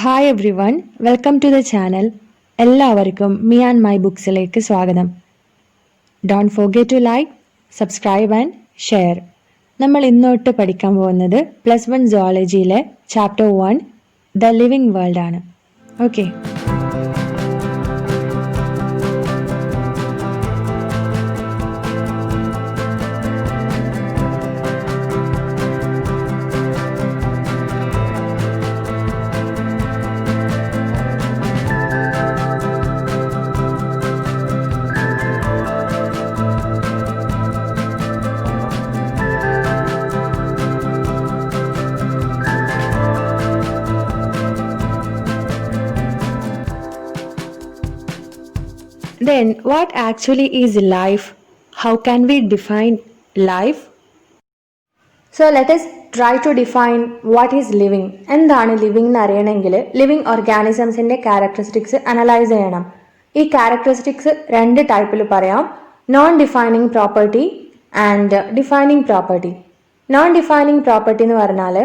Hi everyone, welcome to the channel. എല്ലാവർക്കും me and my ബുക്സിലേക്ക് സ്വാഗതം. Don't forget to like, subscribe and share. നമ്മൾ ഇന്നോട്ട് പഠിക്കാൻ പോകുന്നത് +1 സുവോളജിയിലെ ചാപ്റ്റർ 1 ദ ലിവിങ് വേൾഡ് ആണ്. Okay, then what actually is life? How can we define life? So let us try to define what is living. എന്താണ് living എന്ന് അറിയണമെങ്കിൽ living ഓർഗാനിസംസിന്റെ characteristics analyse ചെയ്യണം. ഈ ക്യാരക്ടറിസ്റ്റിക്സ് രണ്ട് ടൈപ്പിൽ പറയാം: non defining property and defining property. Non defining property എന്ന് പറഞ്ഞാൽ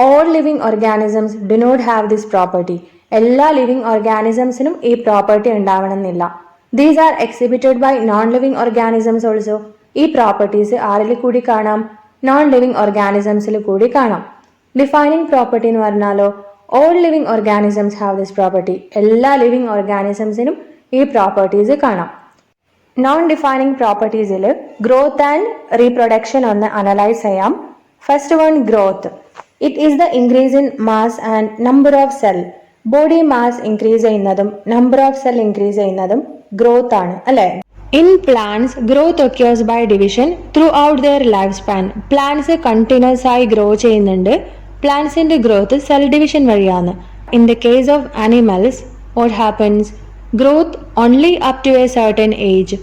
all living organisms do not have this property. എല്ലാ ലിവിങ് ഓർഗാനിസംസിനും ഈ പ്രോപ്പർട്ടി ഉണ്ടാവണമെന്നില്ല. These are exhibited by non living organisms also. ഈ പ്രോപ്പർട്ടീസ് ആരിൽ കൂടി കാണാം? നോൺ ലിവിങ് ഓർഗാനിസംസിൽ കൂടി കാണാം. ഡിഫൈനിങ് പ്രോപ്പർട്ടി എന്ന് പറഞ്ഞാലോ all living organisms have this property. എല്ലാ ലിവിങ് ഓർഗാനിസംസിനും ഈ പ്രോപ്പർട്ടീസ് കാണാം. നോൺ ഡിഫൈനിങ് പ്രോപ്പർട്ടീസിൽ ഗ്രോത്ത് ആൻഡ് റീപ്രൊഡക്ഷൻ ഒന്ന് അനലൈസ് ചെയ്യാം. First one, growth. It is the increase in mass and number of cell. Body mass increase ചെയ്യുന്നതും നമ്പർ ഓഫ് സെൽ ഇൻക്രീസ് ചെയ്യുന്നതും growth ആണ്, അല്ലെ? In plants growth occurs by division throughout their life span. Plants continuous ആയി grow ചെയ്യുന്നുണ്ട്. പ്ലാന്റ്സിന്റെ growth cell division വഴിയാണ്. In the case of animals what happens? Growth only up to a certain age.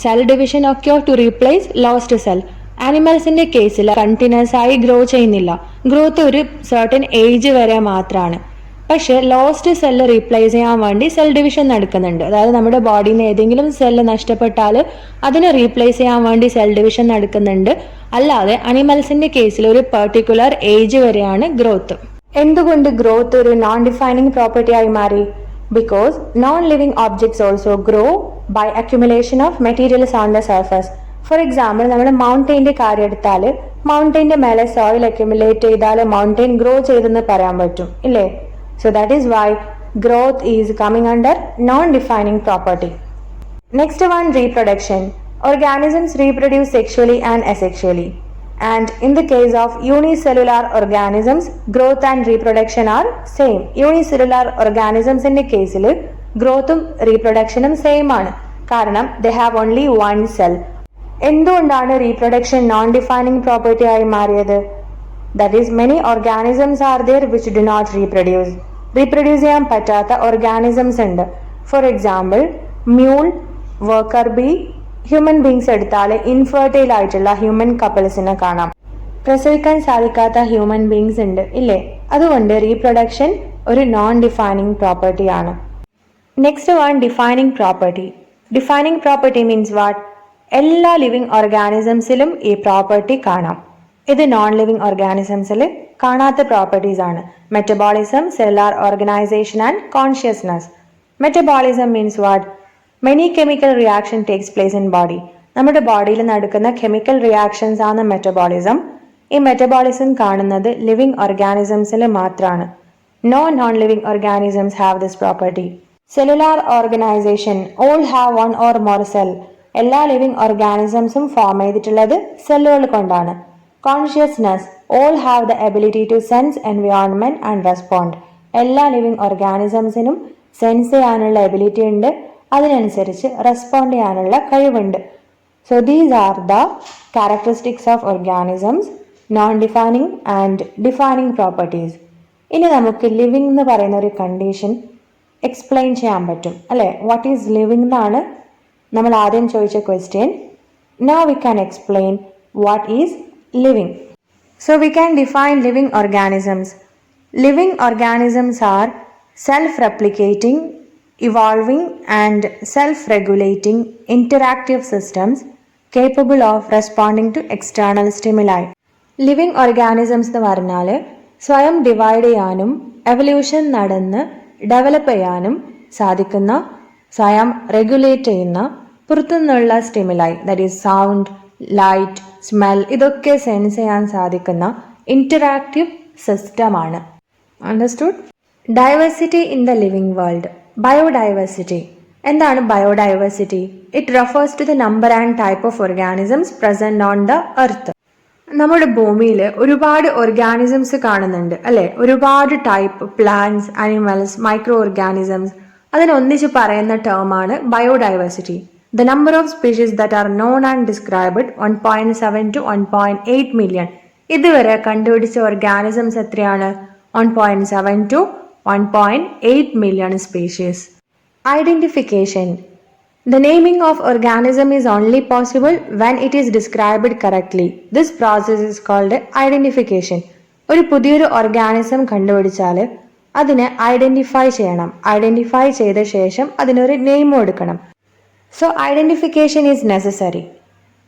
Cell division ഒക്കെയോ to replace lost cell. ആനിമൽസിന്റെ കേസിൽ continuous ആയി grow ചെയ്യുന്നില്ല. Growth ഒരു സർട്ടൻ ഏജ് വരെ മാത്രമാണ്. പക്ഷെ ലോസ്റ്റ് സെല്ല് റീപ്ലേസ് ചെയ്യാൻ വേണ്ടി സെൽ ഡിവിഷൻ നടക്കുന്നുണ്ട്. അതായത് നമ്മുടെ ബോഡിയിൽ നിന്ന് ഏതെങ്കിലും സെല്ല് നഷ്ടപ്പെട്ടാൽ അതിനെ റീപ്ലേസ് ചെയ്യാൻ വേണ്ടി സെൽ ഡിവിഷൻ നടക്കുന്നുണ്ട്. അല്ലാതെ അനിമൽസിന്റെ കേസിൽ ഒരു പെർട്ടിക്കുലർ ഏജ് വരെയാണ് ഗ്രോത്ത്. എന്തുകൊണ്ട് ഗ്രോത്ത് ഒരു നോൺ ഡിഫൈനിങ് പ്രോപ്പർട്ടി ആയി മാറി? Because non living objects also grow by accumulation of materials on the surface. For example, നമ്മൾ മൗണ്ടെയിന്റെ കാര്യം എടുത്താൽ മൗണ്ടെയിന്റെ മേലെ സോയിൽ അക്യുമുലേറ്റ് ചെയ്താൽ മൗണ്ടെയിൻ ഗ്രോ ചെയ്തെന്ന് പറയാൻ പറ്റും, ഇല്ലേ? So that is why growth is coming under non-defining property. Next one, reproduction. Organisms reproduce sexually and asexually. And in the case of unicellular organisms, growth and reproduction are same. Unicellular organisms in the case, growth um reproduction um same ആണ്. കാരണം they have only one cell. എന്തുകൊണ്ടാണ് reproduction non-defining property ആയി മാറിയത്? That is, many organisms are there which do not reproduce. Reproduce ചെയ്യാൻ പറ്റാത്ത organisms ഉണ്ട്. For example, mule, worker bee, human beings എടുത്താൽ infertile ആയിട്ടുള്ള ഹ്യൂമൻ കപ്പിൾസിനെ കാണാം. പ്രസവിക്കാൻ സാധിക്കാത്ത ഹ്യൂമൻ ബീങ്സ് ഉണ്ട്, ഇല്ലേ? അതുകൊണ്ട് റീപ്രൊഡക്ഷൻ ഒരു നോൺ ഡിഫൈനിങ് പ്രോപ്പർട്ടി ആണ്. Next one, defining property. Defining property means what? എല്ലാ ലിവിങ് ഓർഗാനിസംസിലും ഈ പ്രോപ്പർട്ടി കാണാം. ഇത് നോൺ ലിവിങ് ഓർഗാനിസംസിൽ കാണാത്ത പ്രോപ്പർട്ടീസ് ആണ്. Metabolism, cellular organisation and consciousness. Metabolism means what? Many chemical reaction takes place in body. നമ്മുടെ ബോഡിയിൽ നടക്കുന്ന കെമിക്കൽ റിയാക്ഷൻസ് ആണ് മെറ്റബോളിസം. ഈ മെറ്റബോളിസം കാണുന്നത് ലിവിങ് ഓർഗാനിസംസിൽ മാത്രമാണ്. Non living organisms have this property. Cellular organisation, all have one or more cell. എല്ലാ living ഓർഗാനിസംസും form ചെയ്തിട്ടുള്ളത് സെല്ലുകൾ കൊണ്ടാണ്. Consciousness, all have the ability to sense environment and respond. എല്ലാ living ഓർഗാനിസംസിനും sense ചെയ്യാനുള്ള ability ഉണ്ട്, അതിനനുസരിച്ച് റെസ്പോണ്ട് ചെയ്യാനുള്ള കഴിവുണ്ട്. So these are the characteristics of organisms, non defining and defining properties. ഇനി നമുക്ക് ലിവിങ് എന്ന് പറയുന്ന ഒരു കണ്ടീഷൻ എക്സ്പ്ലെയിൻ ചെയ്യാൻ പറ്റും, അല്ലെ? വാട്ട് ഈസ് ലിവിങ് എന്നാണ് നമ്മൾ ആദ്യം ചോദിച്ച question. Now we can explain what is living. So we can define living organisms. Living organisms are self-replicating, evolving and self-regulating interactive systems capable of responding to external stimuli. Living organisms എന്ന് പറഞ്ഞാൽ സ്വയം divide ചെയ്യാനും evolution നടന്ന് develop ചെയ്യാനും സാധിക്കുന്ന, സ്വയം regulate ചെയ്യുന്ന, പുറത്തുനിന്നുള്ള stimuli that is sound, light, smell ഇതൊക്കെ സെൻസ് ചെയ്യാൻ സാധിക്കുന്ന ഇൻറ്ററാക്റ്റീവ് സിസ്റ്റമാണ്. Understood? Diversity in the living world. Biodiversity. എന്താണ് biodiversity? It refers to the number and type of organisms present on the earth. നമ്മുടെ ഭൂമിയിൽ ഒരുപാട് ഓർഗാനിസംസ് കാണുന്നുണ്ട് അല്ലെ? ഒരുപാട് type, plants, animals, micro organisms. അതിനൊന്നിച്ച് പറയുന്ന ടേമാണ് biodiversity. The number of species that are known and described 1.7 to 1.8 million. ഇതുവരെ കണ്ടുപിടിച്ച ഓർഗാനിസംസ് എത്രയാണ്? 1.7 to 1.8 million species. Identification. The naming of organism is only possible when it is described correctly. This process is called identification. ഒരു പുതിയൊരു organism കണ്ടുപിടിച്ചാൽ അതിനെ identify ചെയ്യണം. Identify ചെയ്ത ശേഷം അതിനൊരു നെയിം കൊടുക്കണം. So identification is necessary.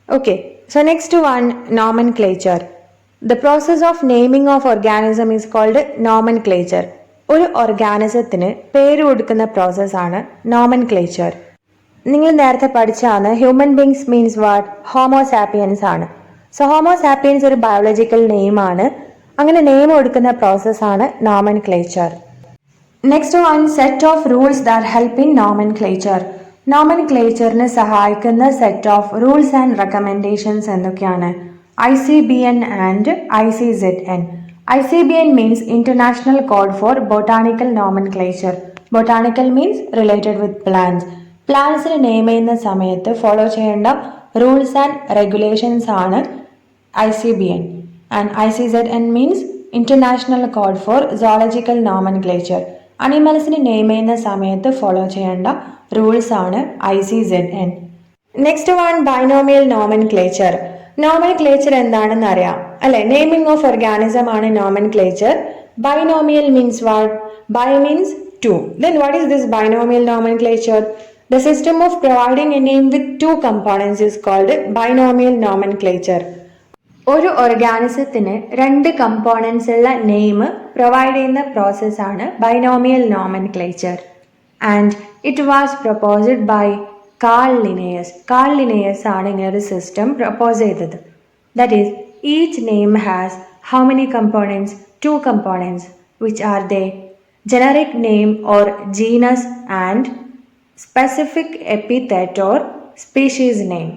Okay, so next one, nomenclature. The process of naming of organism is called nomenclature. ഒരു ഓർഗാനിസത്തിന് പേര് കൊടുക്കുന്ന പ്രോസസ്സാണ് നോമൻക്ലേച്ചർ. നിങ്ങൾ നേരത്തെ പഠിച്ചാണ് human beings means what? Homo sapiens ആണ്. സോ ഹോമോസാപ്പിയൻസ് ഒരു ബയോളജിക്കൽ നെയിമാണ്. അങ്ങനെ നെയിം കൊടുക്കുന്ന പ്രോസസ്സാണ് nomenclature. Next one, set of rules that help in nomenclature. നോമൻക്ലേച്ചറിന് സഹായിക്കുന്ന set of rules and recommendations എന്തൊക്കെയാണ്? ICBN and ICZN. ICBN means International Code for Botanical Nomenclature. Botanical means related with plants. പ്ലാന്റ്സിന് name ചെയ്യുന്ന സമയത്ത് follow ചെയ്യേണ്ട rules and regulations ആണ് ICBN. And ICZN means international code for zoological nomenclature. അനിമൽസിന് name ചെയ്യുന്ന സമയത്ത് follow ചെയ്യേണ്ട rules ആണ് ICZN. Next one, binomial nomenclature. Nomenclature എന്താണെന്ന് അറിയാം അല്ലെ? നെയിമിംഗ് ഓഫ് ഓർഗാനിസം ആണ് nomenclature. Binomial means what? Bi means two. Then what is this binomial nomenclature? The system of providing a name with two components is called binomial nomenclature. ഒരു ഓർഗാനിസത്തിന് രണ്ട് components ഉള്ള name provide ചെയ്യുന്ന പ്രോസസ്സാണ് binomial nomenclature. And it was proposed by Carl Linnaeus. Carl Linnaeus ആണ് ഇങ്ങനൊരു system propose ചെയ്തത്. That is, each name has how many components? Two components. Which are they? Generic name or genus and specific epithet or species name.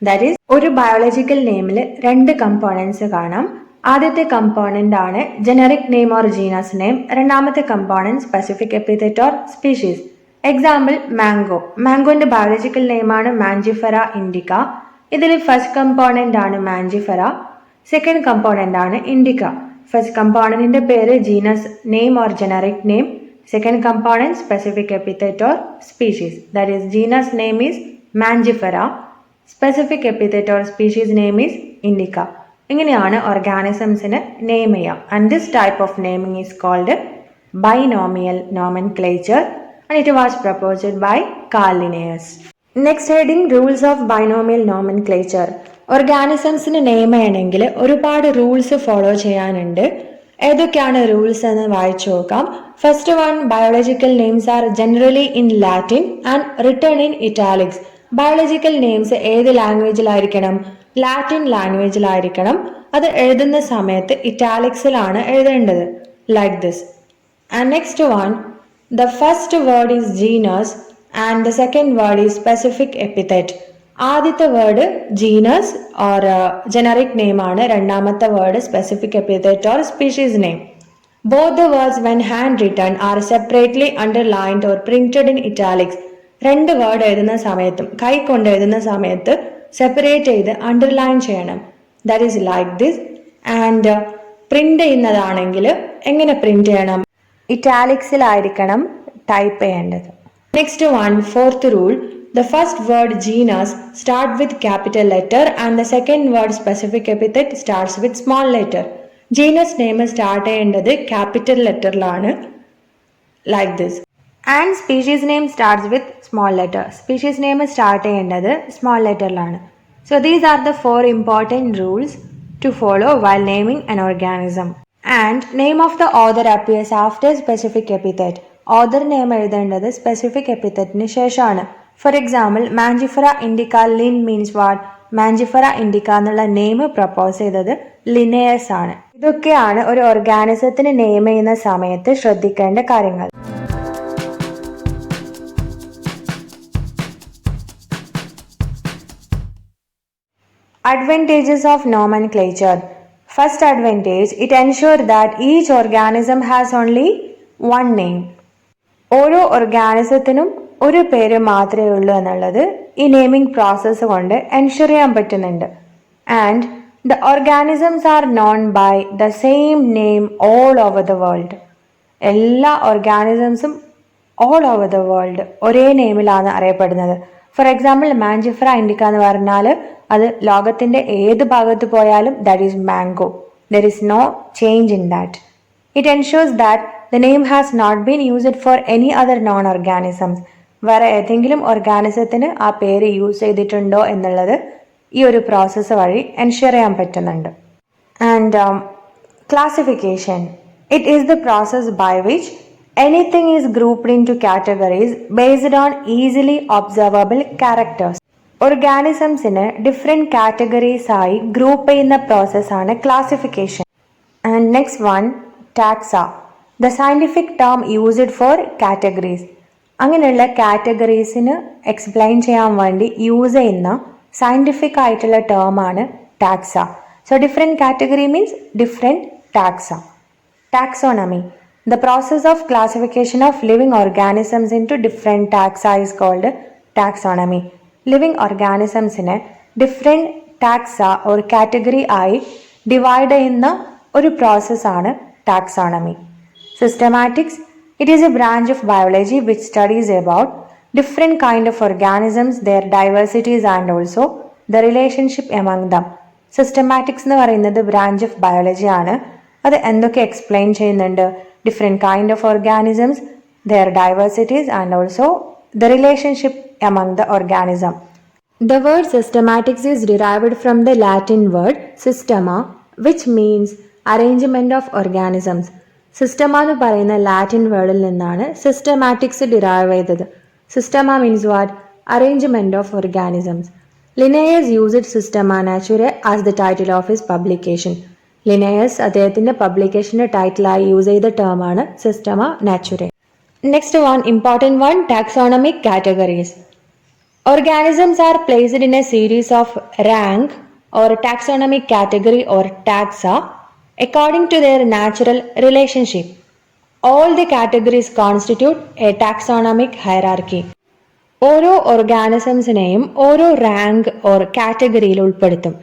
That is, ഒരു biological നെയിമിൽ രണ്ട് components കാണാം. ആദ്യത്തെ component ആണ് generic name or genus name. രണ്ടാമത്തെ component specific epithet or species. Example, mango. മാംഗോന്റെ biological നെയിമാണ് Mangifera indica. ഇതിൽ ഫസ്റ്റ് കമ്പോണന്റ് ആണ് മാഞ്ചിഫെറ, സെക്കൻഡ് കമ്പോണന്റ് ആണ് ഇൻഡിക്ക. ഫസ്റ്റ് കമ്പോണന്റിന്റെ പേര് genus name or generic name. Second component specific epithet or species. That is, genus name is Mangifera, specific epithet or species name is indica. ഇങ്ങനെയാണ് ഓർഗാനിസംസിന് name ചെയ്യുക. And this type of naming is called binomial nomenclature and it was proposed by Carl Linnaeus. Next heading, rules of binomial nomenclature. ഓർഗാനിസംസിന് name ചെയ്യണമെങ്കിൽ ഒരുപാട് rules follow ചെയ്യാനുണ്ട്. ഏതൊക്കെയാണ് rules എന്ന് വായിച്ചു നോക്കാം. First one, biological names are generally in Latin and return in italics. Biological names ഏത് ലാംഗ്വേജിലായിരിക്കണം? Latin ലാംഗ്വേജിലായിരിക്കണം. അത് എഴുതുന്ന സമയത്ത് ഇറ്റാലിക്സിലാണ് എഴുതേണ്ടത്, like this. And next one, the first word is genus and the second word is specific epithet. ആദ്യത്തെ word genus or generic name ആണ്. രണ്ടാമത്തെ word specific epithet or species name. Both the words when hand written are separately underlined or printed in italics. രണ്ട് word എഴുതുന്ന സമയത്തും കൈ കൊണ്ട് എഴുതുന്ന സമയത്ത് സെപ്പറേറ്റ് ചെയ്ത് അണ്ടർലൈൻ ചെയ്യണം. That is like this. And print ചെയ്യുന്നതാണെങ്കിൽ എങ്ങനെ പ്രിന്റ് ചെയ്യണം? ഇറ്റാലിക്സിലായിരിക്കണം ടൈപ്പ് ചെയ്യേണ്ടത്. Next one, fourth rule, the first word genus start with capital letter and the second word specific epithet starts with small letter. Genus name start ചെയ്യേണ്ടത് capital ലെറ്ററിലാണ്, like this. And species name starts with small letter. Species name start ചെയ്യേണ്ടത് small ലെറ്ററിലാണ്. So these are the 4 important rules to follow while naming an organism. And name of the author appears after specific epithet. Author name എഴുതേണ്ടത് specific എപ്പിത്തറ്റിന് ശേഷമാണ്. For example, Mangifera indica Linn means what? Mangifera indica എന്നുള്ള name propose ചെയ്തത് Linnaeus ആണ്. ഇതൊക്കെയാണ് ഒരു ഓർഗാനിസത്തിന് name ചെയ്യുന്ന സമയത്ത് ശ്രദ്ധിക്കേണ്ട കാര്യങ്ങൾ. Advantages of nomenclature. First advantage, it ensures that each organism has only one name. ഓരോ ഓർഗാനിസത്തിനും ഒരു പേര് മാത്രമേ ഉള്ളൂ എന്നുള്ളത് ഈ നെയിമിംഗ് പ്രോസസ്സ് കൊണ്ട് എൻഷുർ ചെയ്യാൻ പറ്റുന്നുണ്ട്. And the organisms are known by the same name all over the world. എല്ലാ ഓർഗാനിസംസും ഓൾ ഓവർ ദ വേൾഡ് ഒരേ നെയിമിലാണ് അറിയപ്പെടുന്നത്. ഫോർ എക്സാമ്പിൾ, മാഞ്ചിഫറ ഇൻഡിക്ക എന്ന് പറഞ്ഞാൽ അത് ലോകത്തിന്റെ ഏത് ഭാഗത്ത് പോയാലും that is mango. There is no change in that. It ensures that the name has not been used for any other known organisms. വേറെ ഏതെങ്കിലും ഓർഗാനിസത്തിന് ആ പേര് യൂസ് ചെയ്തിട്ടുണ്ടോ എന്നുള്ളത് ഈ ഒരു പ്രോസസ്സ് വഴി എൻഷുർ ചെയ്യാൻ പറ്റുന്നുണ്ട്. And classification. It is the process by which anything is grouped into categories based on easily observable characters. ഓർഗാനിസംസിന് ഡിഫറെൻറ്റ് കാറ്റഗറീസ് ആയി ഗ്രൂപ്പ് ചെയ്യുന്ന പ്രോസസ്സാണ് classification. And next one, taxa, the scientific term used for categories. അങ്ങനെയുള്ള കാറ്റഗറീസിന് explain ചെയ്യാൻ വേണ്ടി use ചെയ്യുന്ന scientific ആയിട്ടുള്ള ടേമാണ് taxa. So different category means different taxa. Taxonomy. The process of classification of living organisms into different taxa is called taxonomy. Living organismsനെ different taxa or category ആയി divide ചെയ്യുന്ന ഒരു പ്രോസസ്സാണ് taxonomy. Systematics. It is a branch of biology which studies about different kind of organisms, their diversities and also the relationship among them. Systematics എന്ന് പറയുന്നത് branch of biology ആണ്. അത് എന്തൊക്കെ explain ചെയ്യുന്നുണ്ട്? Different kind of organisms, their diversities and also the relationship among the organism. The word systematics is derived from the Latin word systema, which means arrangement of organisms. Systema എന്ന് പറയുന്ന Latin വേർഡിൽ നിന്നാണ് systematics derive ചെയ്തത്. Systema means what? Arrangement of organisms. Linnaeus used Systema Naturae as the title of his publication. Linnaeus അദ്ദേഹത്തിന്റെ പബ്ലിക്കേഷന്റെ ടൈറ്റിലായി use ചെയ്ത ടേമാണ് Systema Naturae. Next one, important one, taxonomic categories. Organisms are placed in a series of rank or taxonomic category or taxa according to their natural relationship. All the categories constitute a taxonomic hierarchy. ഓരോ ഓർഗാനിസംസിനെയും ഓരോ rank or കാറ്റഗറിയിൽ ഉൾപ്പെടുത്തും.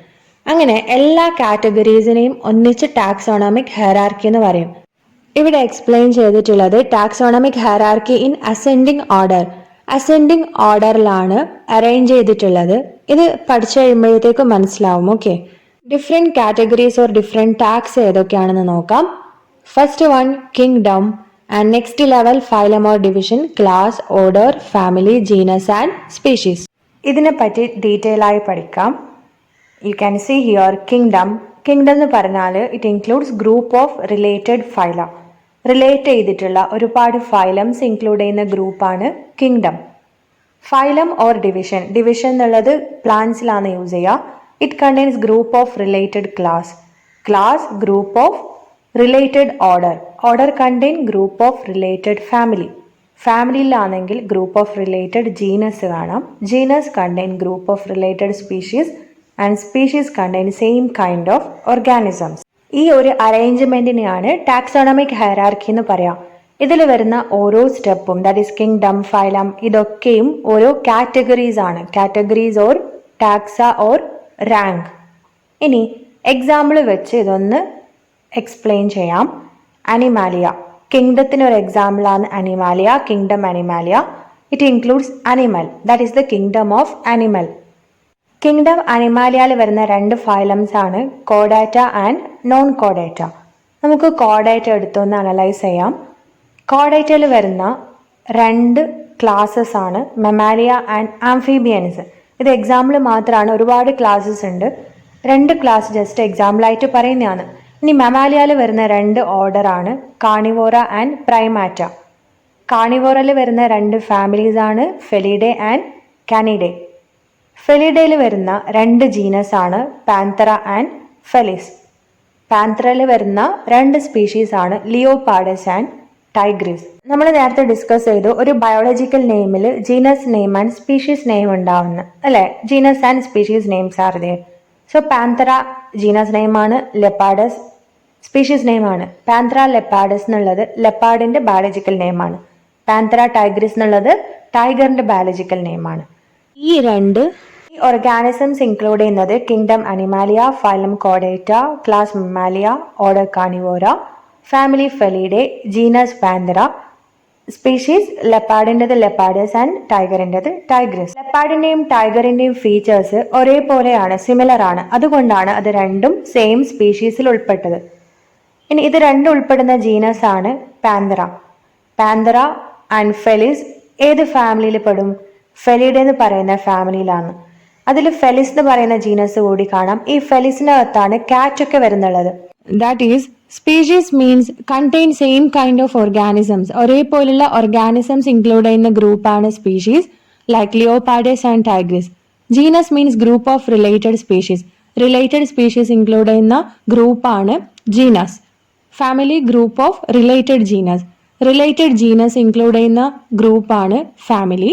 അങ്ങനെ എല്ലാ കാറ്റഗറീസിനെയും ഒന്നിച്ച് taxonomic hierarchy എന്ന് പറയും. ഇവിടെ എക്സ്പ്ലെയിൻ ചെയ്തിട്ടുള്ളത് taxonomic hierarchy in ascending order. Ascending ഓർഡറിലാണ് അറേഞ്ച് ചെയ്തിട്ടുള്ളത്. ഇത് പഠിച്ചു കഴിയുമ്പോഴത്തേക്കും മനസ്സിലാവും. Okay, different categories or different taxa ഏതൊക്കെയാണെന്ന് നോക്കാം. First one, kingdom, and next level phylum or division, class, order, family, genus and species. ഇതിനെപ്പറ്റി ഡീറ്റെയിൽ ആയി പഠിക്കാം. You can see here kingdom. Kingdom എന്ന് പറഞ്ഞാൽ it includes group of related phyla. Relate ചെയ്തിട്ടുള്ള ഒരുപാട് phylums include ചെയ്യുന്ന ഗ്രൂപ്പാണ് kingdom. Phylum or division. Division എന്നുള്ളത് പ്ലാന്റ്സിലാണ് യൂസ് ചെയ്യുക. It contains group of related class. Class group of related order. Order contain group of related family. ഫാമിലിയിലാണെങ്കിൽ group of related genus കാണാം. Genus contain group of related species and species contain same kind of organisms. ഈ ഒരു അറേഞ്ച്മെന്റിനെയാണ് taxonomic hierarchy എന്ന് പറയാം. ഇതിൽ വരുന്ന ഓരോ സ്റ്റെപ്പും, ദാറ്റ് ഈസ് കിങ്ഡം, ഫൈലം, ഇതൊക്കെയും ഓരോ കാറ്റഗറീസ് ആണ്. Categories or taxa or rank. ഇനി എക്സാമ്പിൾ വെച്ച് ഇതൊന്ന് എക്സ്പ്ലെയിൻ ചെയ്യാം. അനിമാലിയ. കിങ്ഡത്തിന് ഒരു എക്സാമ്പിളാണ് Animalia. Kingdom Animalia. It includes animal, that is the kingdom of animal. Kingdom അനിമാലിയയിൽ വരുന്ന രണ്ട് ഫൈലംസ് ആണ് കോഡാറ്റ ആൻഡ് നോൺ കോഡാറ്റ. നമുക്ക് കോഡാറ്റ എടുത്തൊന്ന് അനലൈസ് ചെയ്യാം. കോഡാറ്റയിൽ വരുന്ന രണ്ട് ക്ലാസ്സസ് ആണ് മെമാലിയ ആൻഡ് ആംഫീബിയൻസ്. ഇത് എക്സാമ്പിൾ മാത്രമാണ്, ഒരുപാട് ക്ലാസ്സസ് ഉണ്ട്. രണ്ട് ക്ലാസ് ജസ്റ്റ് എക്സാമ്പിളായിട്ട് പറയുന്നതാണ്. ഇനി മമാലിയയിൽ വരുന്ന രണ്ട് ഓർഡറാണ് കാർണിവോറ ആൻഡ് പ്രൈമാറ്റ. കാർണിവോറയിൽ വരുന്ന രണ്ട് ഫാമിലീസ് ആണ് ഫെലിഡെ ആൻഡ് കാനിഡെ. ഫെലിഡയിൽ വരുന്ന രണ്ട് ജീനസ് ആണ് പാന്തറ ആൻഡ് ഫെലിസ്. പാന്തറയിൽ വരുന്ന രണ്ട് സ്പീഷീസ് ആണ് ലിയോപാഡസ് ആൻഡ് ടൈഗ്രിസ്. നമ്മൾ നേരത്തെ ഡിസ്കസ് ചെയ്തു ഒരു ബയോളജിക്കൽ നെയിമിൽ genus name and species name ഉണ്ടാവുന്നു അല്ലെ. Genus and species names are there. So Panthera genus നെയിമാണ്, ലെപ്പാഡസ് സ്പീഷീസ് നെയിമാണ്. പാന്തറ ലെപ്പാഡസ് എന്നുള്ളത് ലെപ്പാഡിന്റെ ബയോളജിക്കൽ നെയിമാണ്. പാന്തറ ടൈഗ്രിസ് എന്നുള്ളത് ടൈഗറിന്റെ ബയോളജിക്കൽ നെയിമാണ്. ഈ രണ്ട് ഓർഗാനിസംസ് ഇൻക്ലൂഡ് ചെയ്യുന്നത് കിങ്ഡം അനിമാലിയ, ഫൈലം കോഡേറ്റ, class Mammalia, order Carnivora, family Felidae, genus Panthera, species ലെപ്പാഡിൻ്റെത് ലെപ്പാഡസ് ആൻഡ് ടൈഗറിൻ്റെത് ടൈഗ്രിസ്. ലെപ്പാഡിന്റെയും ടൈഗറിന്റെയും ഫീച്ചേഴ്സ് ഒരേപോലെയാണ്, സിമിലർ ആണ്. അതുകൊണ്ടാണ് അത് രണ്ടും സെയിം സ്പീഷീസിൽ ഉൾപ്പെട്ടത്. ഇനി ഇത് രണ്ടും ഉൾപ്പെടുന്ന ജീനസ് ആണ് പാന്തറ. പാന്തറ ആൻഡ് ഫെലിസ് ഏത് ഫാമിലിയിൽ പെടും? ഫെലിഡെ എന്ന് പറയുന്ന ഫാമിലിയിലാണ്. അതിൽ ഫെലിസ് എന്ന് പറയുന്ന ജീനസ് കൂടി കാണാം. ഈ ഫെലിസിനകത്താണ് കാറ്റ് ഒക്കെ വരുന്നുള്ളത്. That is species means contain same kind of organisms. ഒരേപോലുള്ള ഓർഗാനിസംസ് ഇൻക്ലൂഡ് ചെയ്യുന്ന ഗ്രൂപ്പാണ് species like leopardus and tigris. Genus means group of related species. Related species include ചെയ്യുന്ന ഗ്രൂപ്പാണ് genus. Family group of related genus. Related genus include ചെയ്യുന്ന ഗ്രൂപ്പാണ് family.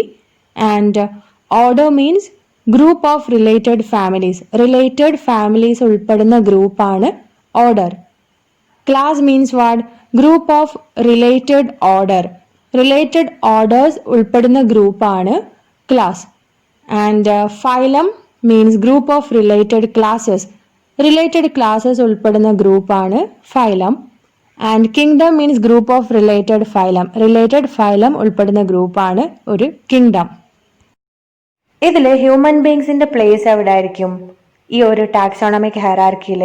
And order means group of related families. Related families ഉൾപ്പെടുന്ന ഗ്രൂപ്പാണ് order. Class means what? Group of related order. Related orders ഉൾപ്പെടുന്ന ഗ്രൂപ്പാണ് class. And phylum means group of related classes. Related classes ഉൾപ്പെടുന്ന ഗ്രൂപ്പാണ് phylum. And kingdom means group of related phylum. Related phylum ഉൾപ്പെടുന്ന ഗ്രൂപ്പാണ് ഒരു kingdom. ഇതിൽ human ബീങ്സിന്റെ place എവിടെ ആയിരിക്കും ഈ ഒരു ടാക്സോണമിക് ഹൈറാർക്കിയിൽ?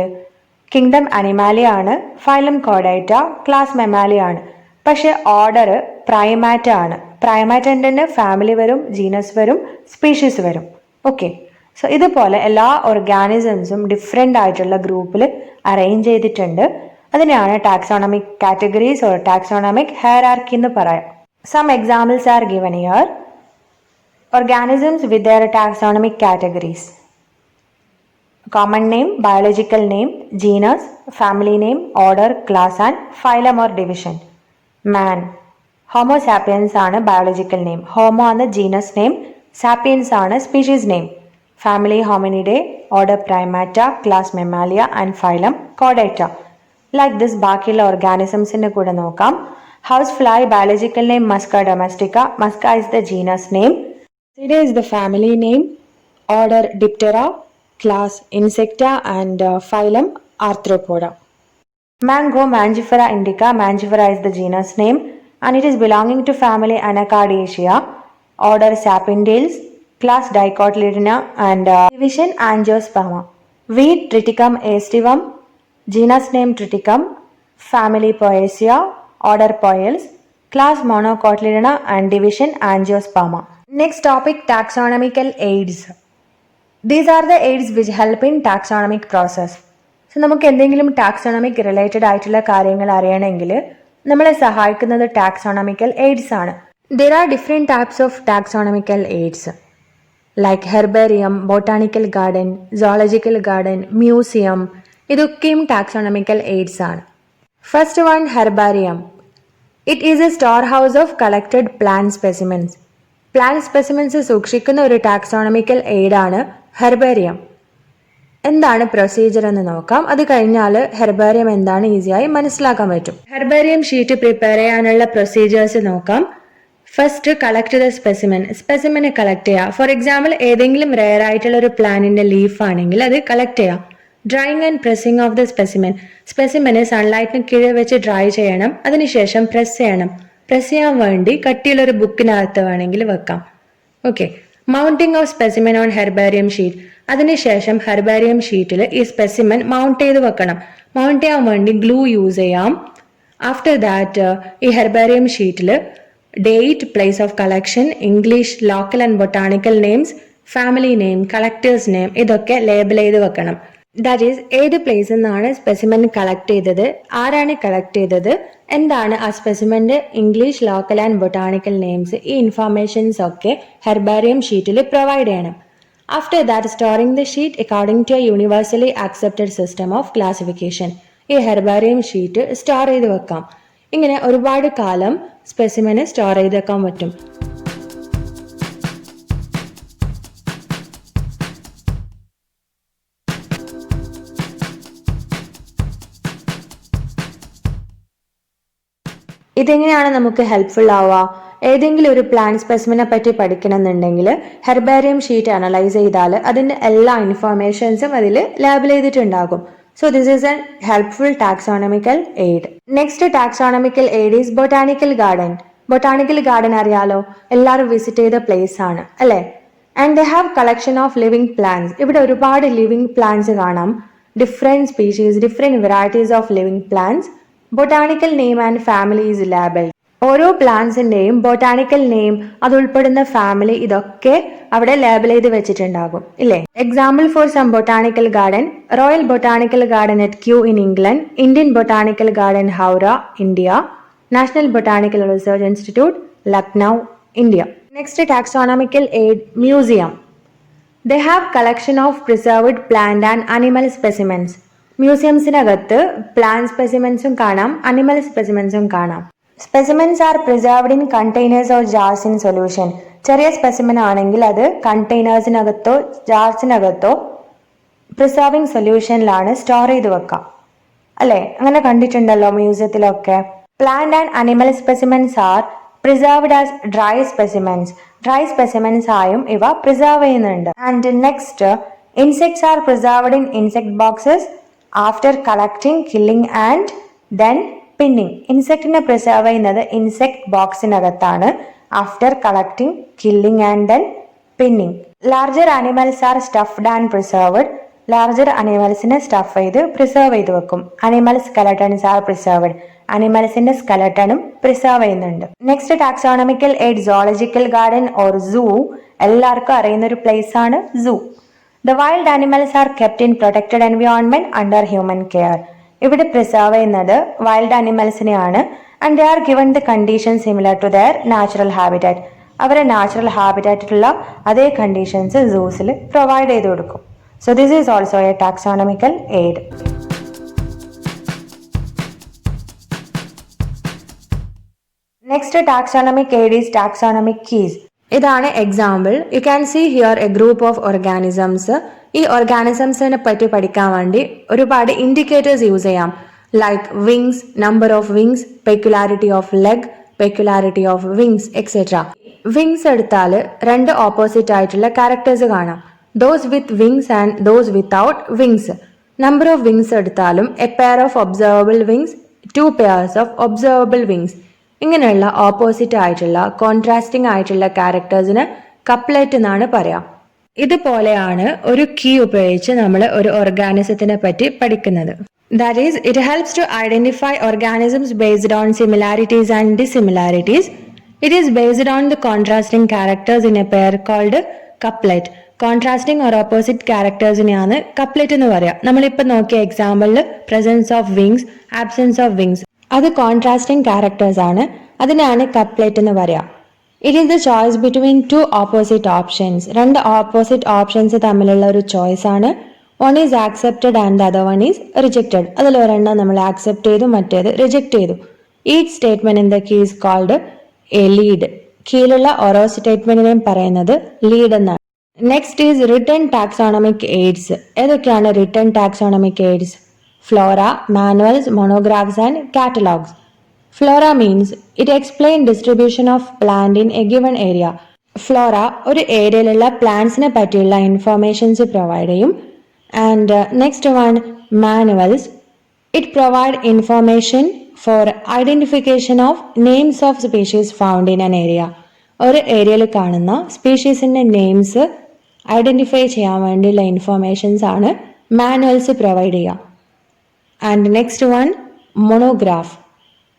കിങ്ഡം അനിമാലിയ ആണ്, ഫൈലം കോഡൈറ്റ, ക്ലാസ് മെമാലിയ ആണ്. പക്ഷെ ഓർഡർ പ്രൈമാറ്റ ആണ്. പ്രൈമാറ്റൻ്റെ തന്നെ ഫാമിലി വരും, ജീനസ് വരും, സ്പീഷീസ് വരും. ഓക്കെ, സോ ഇതുപോലെ എല്ലാ ഓർഗാനിസംസും ഡിഫറെൻ്റ് ആയിട്ടുള്ള ഗ്രൂപ്പിൽ അറേഞ്ച് ചെയ്തിട്ടുണ്ട്. അതിനെയാണ് taxonomic categories or taxonomic hierarchy എന്ന് പറയാം. Some examples are given here. Organisms with their taxonomic categories: common name, biological name, genus, family name, order, class and phylum or division. Man, Homo sapiens ആണ് biological name. Homo ആണ് genus name, sapiens ആണ് species name. Family Hominidae, order Primata, class Mammalia and phylum Chordata. Like this ബാക്കിയുള്ള organismsന്റെ കൂടെ നോക്കാം. Housefly, biological name Musca domestica. Musca is the genus name. It is the family name, order Diptera, class Insecta and phylum Arthropoda. Mango, Mangifera indica. Mangifera is the genus name and it is belonging to family Anacardiaceae, order Sapindales, class Dicotyledona and division Angiosperma. Wheat, Triticum aestivum, genus name Triticum, family Poaceae, order Poales, class Monocotyledona and division Angiosperma. Next topic, taxonomical aids. These are the aids which help in taxonomic process. So നമുക്ക് എന്തെങ്കിലും taxonomic related ആയിട്ടുള്ള കാര്യങ്ങൾ അറിയണമെങ്കിൽ നമ്മളെ സഹായിക്കുന്നത് taxonomical AIDS ആണ്. There are different types of taxonomical aids like herbarium, botanical garden, zoological garden, museum. ഇതൊക്കെയും taxonomical AIDS ആണ്. First one, herbarium. It is a storehouse of collected plant specimens. Plant specimens സൂക്ഷിക്കുന്ന ഒരു taxonomical എയ്ഡാണ് herbarium. എന്താണ് procedure എന്ന് നോക്കാം. അത് കഴിഞ്ഞാൽ ഹെർബേറിയം എന്താണ് ഈസിയായി മനസ്സിലാക്കാൻ പറ്റും. ഹെർബേറിയം ഷീറ്റ് പ്രിപ്പയർ ചെയ്യാനുള്ള പ്രൊസീജിയേഴ്സ് നോക്കാം. First, collect the specimen. സ്പെസിമെനെ കളക്ട് ചെയ്യുക. ഫോർ എക്സാമ്പിൾ ഏതെങ്കിലും റെയർ ആയിട്ടുള്ള ഒരു പ്ലാന്റിന്റെ ലീഫ് ആണെങ്കിൽ അത് കളക്ട് ചെയ്യാം. Drying and pressing of the specimen. സ്പെസിമെനെ സൺലൈറ്റിന് കീഴെ വെച്ച് ഡ്രൈ ചെയ്യണം. അതിനുശേഷം പ്രസ് ചെയ്യണം. പ്രസ് ചെയ്യാൻ വേണ്ടി കട്ടിയുള്ളൊരു ബുക്കിനകത്ത് വേണമെങ്കിൽ വെക്കാം. Okay, mounting of specimen on herbarium sheet. അതിനുശേഷം ഹെർബേറിയം ഷീറ്റിൽ ഈ സ്പെസിമെൻ മൗണ്ട് ചെയ്ത് വെക്കണം. മൗണ്ട് ചെയ്യാൻ വേണ്ടി ഗ്ലൂ യൂസ് ചെയ്യാം. ആഫ്റ്റർ ദാറ്റ് ഈ ഹെർബേറിയം ഷീറ്റിൽ date, place of collection, English, local and botanical names, family name, collectors name ഇതൊക്കെ ലേബിൾ ചെയ്ത് വെക്കണം. ദാറ്റ് ഈസ് ഏത് പ്ലേസിൽ നിന്നാണ് സ്പെസിമെൻ കളക്ട് ചെയ്തത്, ആരാണ് കളക്ട് ചെയ്തത്, എന്താണ് ആ സ്പെസിമെന്റെ English, local and botanical names, ഈ ഇൻഫർമേഷൻസ് ഒക്കെ ഹെർബാരിയം ഷീറ്റിൽ പ്രൊവൈഡ് ചെയ്യണം. After that storing the sheet according to a universally accepted system of classification. ഈ ഹെർബാരിയം ഷീറ്റ് സ്റ്റോർ ചെയ്ത് വെക്കാം. ഇങ്ങനെ ഒരുപാട് കാലം സ്പെസിമെനെ സ്റ്റോർ ചെയ്ത് വെക്കാൻ പറ്റും. ഇതെങ്ങനെയാണ് നമുക്ക് ഹെൽപ്ഫുൾ ആവുക? ഏതെങ്കിലും ഒരു പ്ലാന്റ് സ്പെസിമിനെ പറ്റി പഠിക്കണമെന്നുണ്ടെങ്കിൽ ഹെർബാരിയം ഷീറ്റ് അനലൈസ് ചെയ്താൽ അതിൻ്റെ എല്ലാ ഇൻഫർമേഷൻസും അതിൽ ലേബൽ ചെയ്തിട്ടുണ്ടാകും. So this is N helpful taxonomical aid. Next taxonomical aid is botanical garden. Botanical garden അറിയാലോ, എല്ലാവരും വിസിറ്റ് ചെയ്ത പ്ലേസ് ആണ് അല്ലേ? And they have collection of living plants. ഇവിടെ ഒരുപാട് ലിവിംഗ് പ്ലാന്റ്സ് കാണാം. Different species, different varieties of living plants. Botanical name and family is labelled. ഓരോ പ്ലാന്റ്സിന്റെയും botanical name, അത് ഉൾപ്പെടുന്ന ഫാമിലി, ഇതൊക്കെ അവിടെ ലേബൽ ചെയ്ത് വെച്ചിട്ടുണ്ടാകും ഇല്ലേ? Example for some botanical garden: Royal Botanical Garden at Kew in England, Indian Botanical Garden Howrah, India, National Botanical Research Institute, Lucknow, India. Next taxonomical aid museum. They have collection of preserved plant and animal specimens. മ്യൂസിയംസിനകത്ത് plant സ്പെസിമെൻസും കാണാം, animal സ്പെസിമെൻസും കാണാം. Specimens are preserved in containers or jars in solution. ചെറിയ specimen ആണെങ്കിൽ അത് കണ്ടെയ്നേഴ്സിനകത്തോ ജാർസിനകത്തോ preserving സൊല്യൂഷനിലാണ് store ചെയ്ത് വെക്കാം അല്ലേ? അങ്ങനെ കണ്ടിട്ടുണ്ടല്ലോ മ്യൂസിയത്തിലൊക്കെ. Plant and animal specimens are preserved as dry specimens. Dry specimens ആയും ഇവ പ്രിസർവ് ചെയ്യുന്നുണ്ട്. And next, insects are preserved in insect boxes after collecting, killing and then pinning. ഇൻസെക്റ്റിനെ പ്രിസർവ് ചെയ്യുന്നത് ഇൻസെക്ട് ബോക്സിനകത്താണ് after collecting, killing and then pinning. Larger animals are stuffed and preserved. Larger അനിമൽസിനെ stuff ചെയ്ത് preserve ചെയ്ത് വെക്കും. Animal skeletons are preserved. അനിമൽസിന്റെ സ്കെലട്ടണും preserve ചെയ്യുന്നുണ്ട്. Next taxonomical aid zoological garden or zoo. എല്ലാവർക്കും അറിയുന്ന ഒരു പ്ലേസ് ആണ് zoo. The wild animals are kept in protected environment under human care. ഇവിടെ പ്രിസർവ് ചെയ്യുന്നത് വൈൽഡ് ആനിമൽസിനെയാണ്. And they are given the condition similar to their natural habitat. അവരെ natural ഹാബിറ്റാറ്റിലുള്ള അതേ കണ്ടീഷൻസ് സൂസിൽ പ്രൊവൈഡ് ചെയ്ത് കൊടുക്കും. So this is also a taxonomical aid. Next taxonomic aid is taxonomic keys. ഇതാണ് example. You can see here a group of organisms. ഈ ഓർഗാനിസംസിനെ പറ്റി പഠിക്കാൻ വേണ്ടി ഒരുപാട് ഇൻഡിക്കേറ്റേഴ്സ് യൂസ് ചെയ്യാം. Like wings, number of wings, peculiarity of leg, peculiarity of wings, etcetera. Wings എടുത്താൽ രണ്ട് opposite ആയിട്ടുള്ള ക്യാരക്ടേഴ്സ് കാണാം. Those with wings and those without wings. Number of wings എടുത്താലും a pair of observable wings, two pairs of observable wings. ഇങ്ങനെയുള്ള opposite ആയിട്ടുള്ള contrasting ആയിട്ടുള്ള ക്യാരക്ടേഴ്സിന് couplet എന്നാണ് പറയാം. ഇതുപോലെയാണ് ഒരു കീ ഉപയോഗിച്ച് നമ്മൾ ഒരു ഓർഗാനിസത്തിനെ പറ്റി പഠിക്കുന്നത്. That is, it helps to identify organisms based on similarities and dissimilarities. It is based on the contrasting characters in a pair called couplet. Contrasting or opposite ക്യാരക്ടേഴ്സിനെയാണ് കപ്ലെറ്റ് എന്ന് പറയാം. നമ്മളിപ്പോൾ നോക്കിയ എക്സാമ്പിളിൽ presence of wings, absence of wings, അത് contrasting characters ആണ്. അതിനാണ് couplet എന്ന് പറയാം. It is the choice between two opposite options. രണ്ട് ഓപ്പോസിറ്റ് ഓപ്ഷൻസ് തമ്മിലുള്ള ഒരു ചോയ്സ് ആണ്. One is accepted and the other one is rejected. അതിൽ ഒരെണ്ണം നമ്മൾ ആക്സെപ്റ്റ് ചെയ്തു, മറ്റേത് റിജക്ട് ചെയ്തു. Each statement in the key is called a lead. കീഴിലുള്ള ഓരോ സ്റ്റേറ്റ്മെന്റിനെയും പറയുന്നത് ലീഡ് എന്നാണ്. Next is written taxonomic aids. ഏതൊക്കെയാണ് written taxonomic aids? Flora, manuals, monographs and catalogues. Flora means it explain distribution of plant in a given area. Flora ഒരു ഏരിയയിലുള്ള പ്ലാന്റ്സിനെ പറ്റിയുള്ള ഇൻഫർമേഷൻസ് പ്രൊവൈഡ് ചെയ്യും. And next one, manuals. It provide information four identification of names of species found in an area. ഒരു ഏരിയയിൽ കാണുന്ന സ്പീഷീസിന്റെ names identify ചെയ്യാൻ വേണ്ടിയുള്ള ഇൻഫർമേഷൻസ് ആണ് മാനുവൽസ് പ്രൊവൈഡ് ചെയ്യുക. And next one, monograph.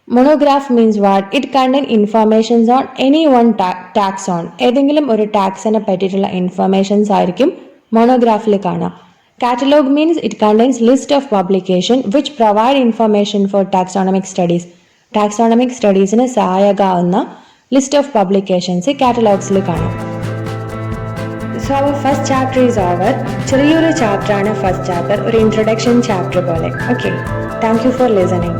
Monograph means what? It contain informations on any one taxon. ഏതെങ്കിലും ഒരു ടാക്സിനെ പറ്റിയിട്ടുള്ള ഇൻഫർമേഷൻസ് ആയിരിക്കും മോണോഗ്രാഫിൽ കാണാം. Catalog means it contains list of publication which provide information for taxonomic studies. Taxonomic studiesന് സഹായകമാവുന്ന list of publications catalogsൽ കാണാം. So our first chapter is over. ചെറിയൊരു ചാപ്റ്റർ ആണ് ഫസ്റ്റ് ചാപ്റ്റർ, ഒരു ഇൻട്രൊഡക്ഷൻ ചാപ്റ്റർ പോലെ. Okay, thank you for listening.